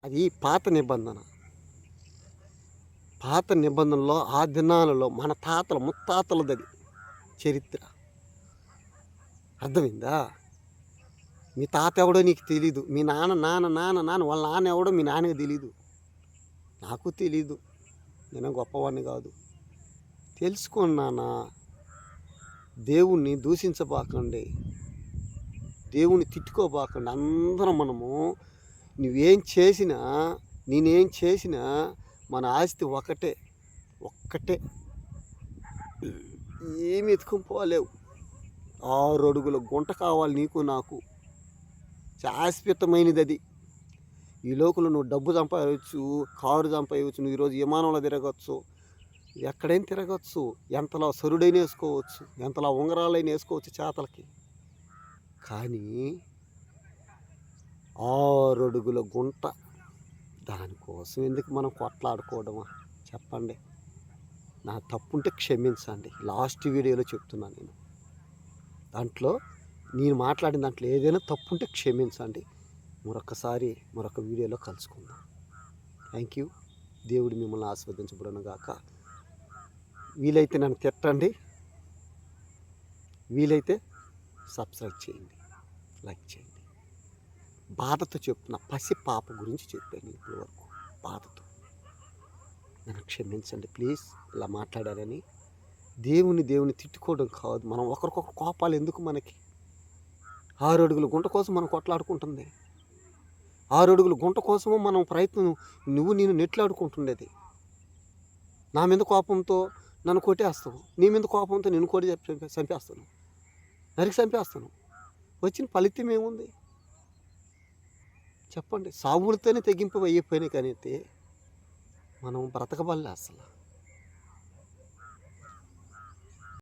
అది పాత నిబంధన. పాత నిబంధనలో ఆ దినాలలో మన తాతల ముత్తాతలదది చరిత్ర. అర్థమైందా? మీ తాత ఎవడో నీకు తెలీదు. మీ నాన్న వాళ్ళ నాన్న ఎవడో మీ నాన్నకి తెలీదు. నాకు తెలీదు. నేను గొప్పవాడిని కాదు. తెలుసుకోండి నాన్న. దేవుణ్ణి దూషించబాకండి. దేవుణ్ణి తిట్టుకోబాకండి. అందరం మనము నువ్వేం చేసినా నేనేం చేసినా మన ఆస్తి ఒక్కటే. ఏమి ఎత్తుకొని పోలేవు. 6 అడుగుల గుంట కావాలి నీకు నాకు. శాశ్వతమైనది అది. ఈ లోకంలో నువ్వు డబ్బు సంపాదించవచ్చు, కారు సంపాదించవచ్చు, నువ్వు ఈరోజు విమానంలో తిరగచ్చు, ఎక్కడైనా తిరగచ్చు, ఎంతలా సరుడైన వేసుకోవచ్చు, ఎంతలా ఉంగరాలైన వేసుకోవచ్చు చేతలకి. కానీ 6 అడుగుల గుంట, దానికోసం ఎందుకు మనం కొట్లాడుకోవడమా? చెప్పండి. నా తప్పుంటే క్షమించండి. లాస్ట్ వీడియోలో చెప్తున్నాను నేను. దాంట్లో నేను మాట్లాడిన దాంట్లో ఏదైనా తప్పుంటే క్షమించండి. మరొక వీడియోలో కలుసుకుందాం. Thank you. దేవుడు మిమ్మల్ని ఆస్వాదించబడును గాక. వీలైతే నన్ను తిట్టండి, వీలైతే సబ్స్క్రైబ్ చేయండి, లైక్ చేయండి. బాధతో చెప్తున్నా, పసి పాప గురించి చెప్పాను ఇప్పటి వరకు. బాధతో నన్ను క్షమించండి ప్లీజ్. ఇలా మాట్లాడారని దేవుని తిట్టుకోవడం కాదు. మనం ఒకరికొకరు కోపాలు ఎందుకు మనకి? 6 అడుగుల గుంట కోసం మనం కొట్లాడుకుంటుంది. 6 అడుగుల గుంట కోసము మనం ప్రయత్నం, నేను నెట్లాడుకుంటుండేది. నా మీద కోపంతో నన్ను కొట్టేస్తావు, నీ మీద కోపంతో నేను కొట్టి చంపేస్తాను, నరికి చంపేస్తాను. వచ్చిన ఫలితం ఏముంది చెప్పండి? సావులతోనే తెగింపు అయిపోయినాయి కానీ మనం బ్రతకబల్లే అసలు.